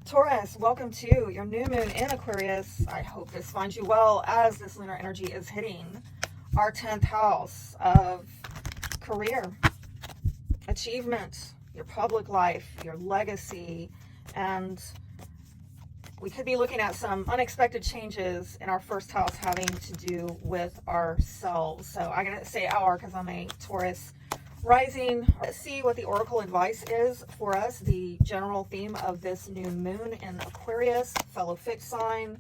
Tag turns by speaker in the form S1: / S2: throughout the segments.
S1: Taurus, welcome to your new moon in Aquarius. I hope this finds you well as this lunar energy is hitting our 10th house of career, achievement, your public life, your legacy, and we could be looking at some unexpected changes in our first house having to do with ourselves. So I'm going to say our because I'm a Taurus rising. Let's see what the oracle advice is for us. The general theme of this new moon in Aquarius, fellow fixed sign.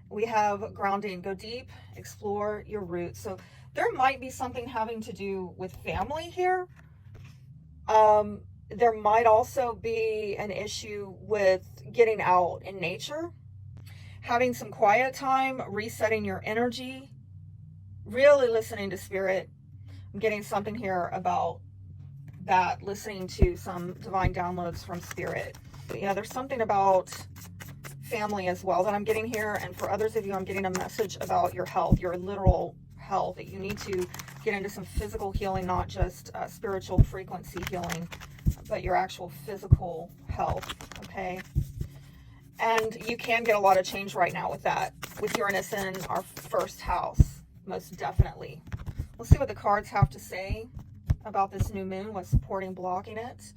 S1: We have grounding, go deep, explore your roots. So there might be something having to do with family here. There might also be an issue with getting out in nature, having some quiet time, resetting your energy, really listening to spirit. I'm getting something here about that, listening to some divine downloads from spirit. There's something about family as well that I'm getting here. And for others of you, I'm getting a message about your health, your literal health, that you need to get into some physical healing, not just spiritual frequency healing, but your actual physical health, okay? And you can get a lot of change right now with that, with Uranus in our first house, most definitely. Let's see what the cards have to say about this new moon, what's supporting, blocking it.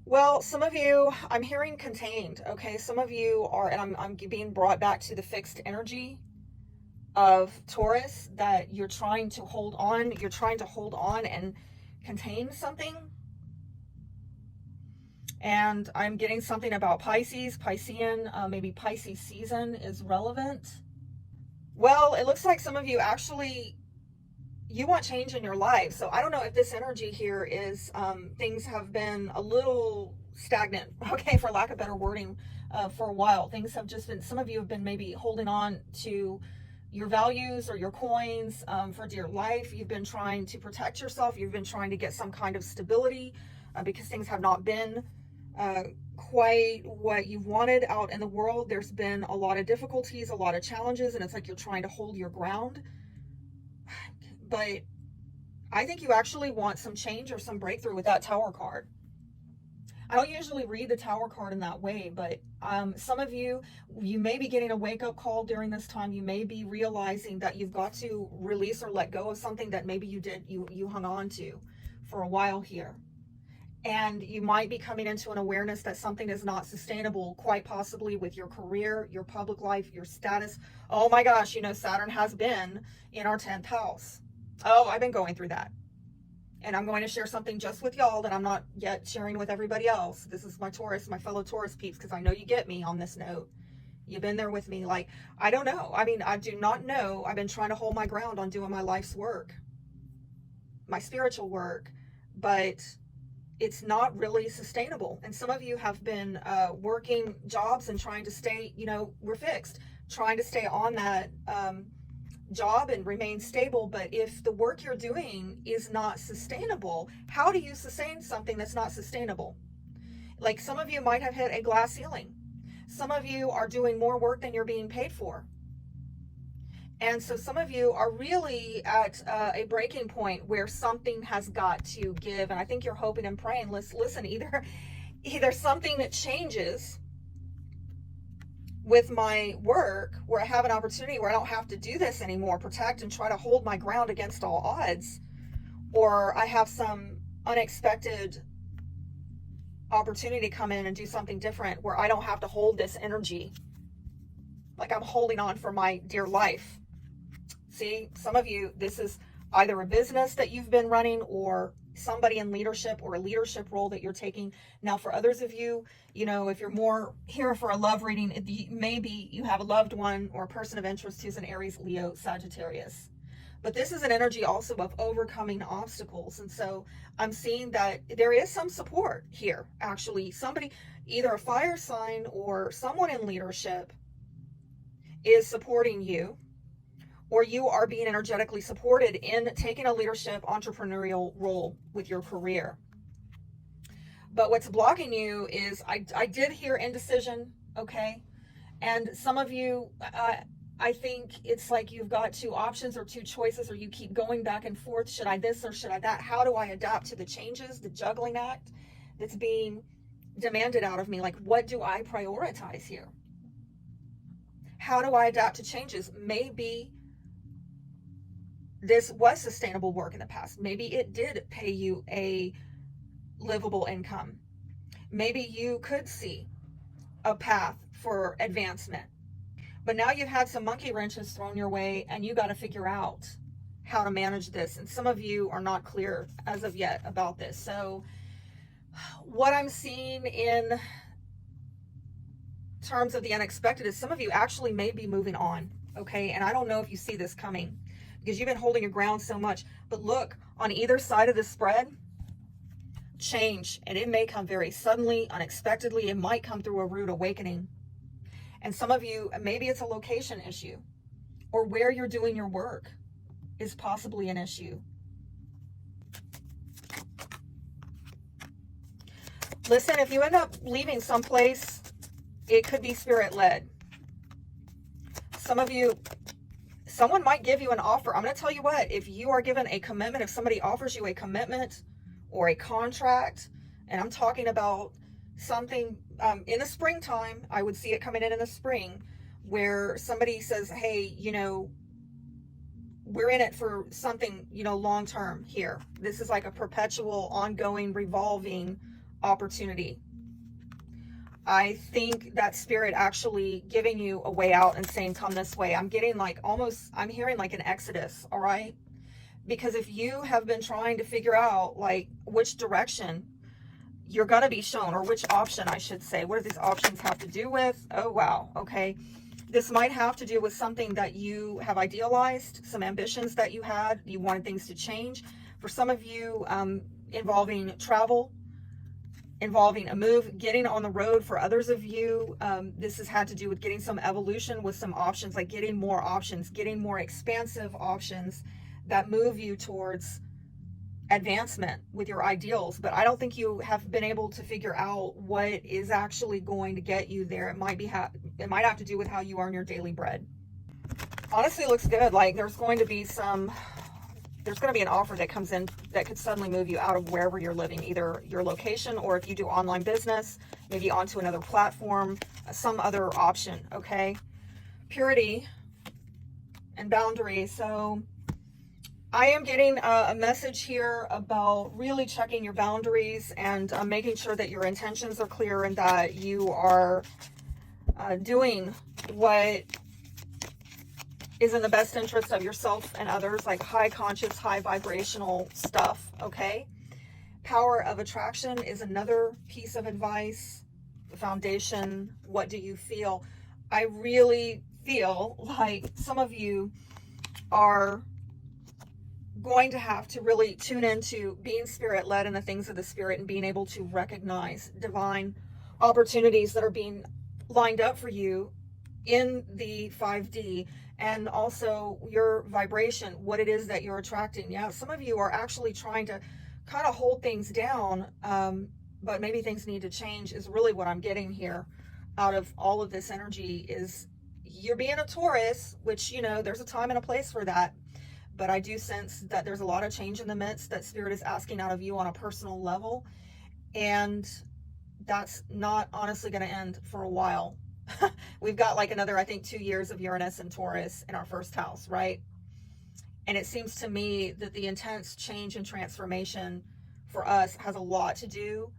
S1: Well, some of you, I'm hearing contained, okay? Some of you are, and I'm being brought back to the fixed energy of Taurus, that you're trying to hold on, and contain something. And I'm getting something about Pisces, Piscean, maybe Pisces season is relevant. Well, it looks like some of you actually, you want change in your life. So I don't know if this energy here is things have been a little stagnant, okay, for lack of better wording, for a while. Things have just been, some of you have been maybe holding on to your values or your coins for dear life. You've been trying to protect yourself. You've been trying to get some kind of stability because things have not been quite what you've wanted out in the world. There's been a lot of difficulties, a lot of challenges, and it's like you're trying to hold your ground. But I think you actually want some change or some breakthrough with that Tower card. I don't usually read the Tower card in that way, but some of you, you may be getting a wake-up call during this time. You may be realizing that you've got to release or let go of something that maybe you hung on to for a while here. And you might be coming into an awareness that something is not sustainable, quite possibly with your career, your public life, your status. Oh my gosh, Saturn has been in our 10th house. Oh, I've been going through that. And I'm going to share something just with y'all that I'm not yet sharing with everybody else. This is my Taurus, my fellow Taurus peeps, because I know you get me on this note. You've been there with me. Like, I don't know. I mean, I do not know. I've been trying to hold my ground on doing my life's work, my spiritual work, but it's not really sustainable. And some of you have been working jobs and trying to stay, we're fixed, trying to stay on that job and remain stable. But if the work you're doing is not sustainable, how do you sustain something that's not sustainable? Like, some of you might have hit a glass ceiling. Some of you are doing more work than you're being paid for. And so some of you are really at a breaking point where something has got to give. And I think you're hoping and praying, listen, either something that changes with my work where I have an opportunity where I don't have to do this anymore, protect and try to hold my ground against all odds, or I have some unexpected opportunity come in and do something different where I don't have to hold this energy like I'm holding on for my dear life. See, some of you, this is either a business that you've been running or somebody in leadership or a leadership role that you're taking. Now, for others of you, if you're more here for a love reading, maybe you have a loved one or a person of interest who's an Aries, Leo, Sagittarius. But this is an energy also of overcoming obstacles. And so I'm seeing that there is some support here, actually. Somebody, either a fire sign or someone in leadership, is supporting you, or you are being energetically supported in taking a leadership entrepreneurial role with your career. But what's blocking you is, I did hear indecision, okay? And some of you, I think it's like you've got two options or two choices, or you keep going back and forth. Should I this or should I that? How do I adapt to the changes, the juggling act that's being demanded out of me. Like, what do I prioritize here? How do I adapt to changes? Maybe this was sustainable work in the past. Maybe it did pay you a livable income. Maybe you could see a path for advancement. But now you've had some monkey wrenches thrown your way and you got to figure out how to manage this. And some of you are not clear as of yet about this. So what I'm seeing in terms of the unexpected is some of you actually may be moving on. Okay. And I don't know if you see this coming because you've been holding your ground so much. But look, on either side of the spread, change. And it may come very suddenly, unexpectedly. It might come through a rude awakening. And some of you, maybe it's a location issue, or where you're doing your work is possibly an issue. Listen, if you end up leaving someplace, it could be spirit-led. Some of you, someone might give you an offer. I'm going to tell you what, if you are given a commitment, if somebody offers you a commitment or a contract, and I'm talking about something in the springtime, I would see it coming in the spring, where somebody says, hey, we're in it for something, long term here. This is like a perpetual, ongoing, revolving opportunity. I think that spirit actually giving you a way out and saying, come this way. I'm getting I'm hearing like an exodus, all right? Because if you have been trying to figure out like which direction you're going to be shown, or which option I should say, what do these options have to do with? Oh, wow. Okay. This might have to do with something that you have idealized, some ambitions that you had, you wanted things to change. For some of you, involving travel, involving a move, getting on the road. For others of you, this has had to do with getting some evolution with some options, like getting more options, getting more expansive options that move you towards advancement with your ideals. But I don't think you have been able to figure out what is actually going to get you there. It might have to do with how you earn your daily bread. Honestly, it looks good. Like there's going to be an offer that comes in that could suddenly move you out of wherever you're living, either your location, or if you do online business, maybe onto another platform, some other option. Okay. Purity and boundaries. So I am getting a message here about really checking your boundaries and making sure that your intentions are clear and that you are doing what is in the best interest of yourself and others, like high conscious, high vibrational stuff, okay? Power of attraction is another piece of advice. The foundation, what do you feel? I really feel like some of you are going to have to really tune into being spirit-led in the things of the spirit and being able to recognize divine opportunities that are being lined up for you in the 5D, and also your vibration, what it is that you're attracting. Yeah, some of you are actually trying to kind of hold things down, but maybe things need to change is really what I'm getting here out of all of this energy. Is you're being a Taurus, which, there's a time and a place for that. But I do sense that there's a lot of change in the midst that spirit is asking out of you on a personal level. And that's not honestly going to end for a while. We've got like another, I think, 2 years of Uranus and Taurus in our first house, right? And it seems to me that the intense change and transformation for us has a lot to do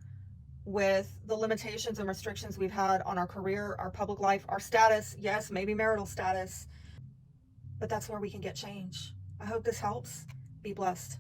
S1: with the limitations and restrictions we've had on our career, our public life, our status. Yes, maybe marital status, but that's where we can get change. I hope this helps. Be blessed.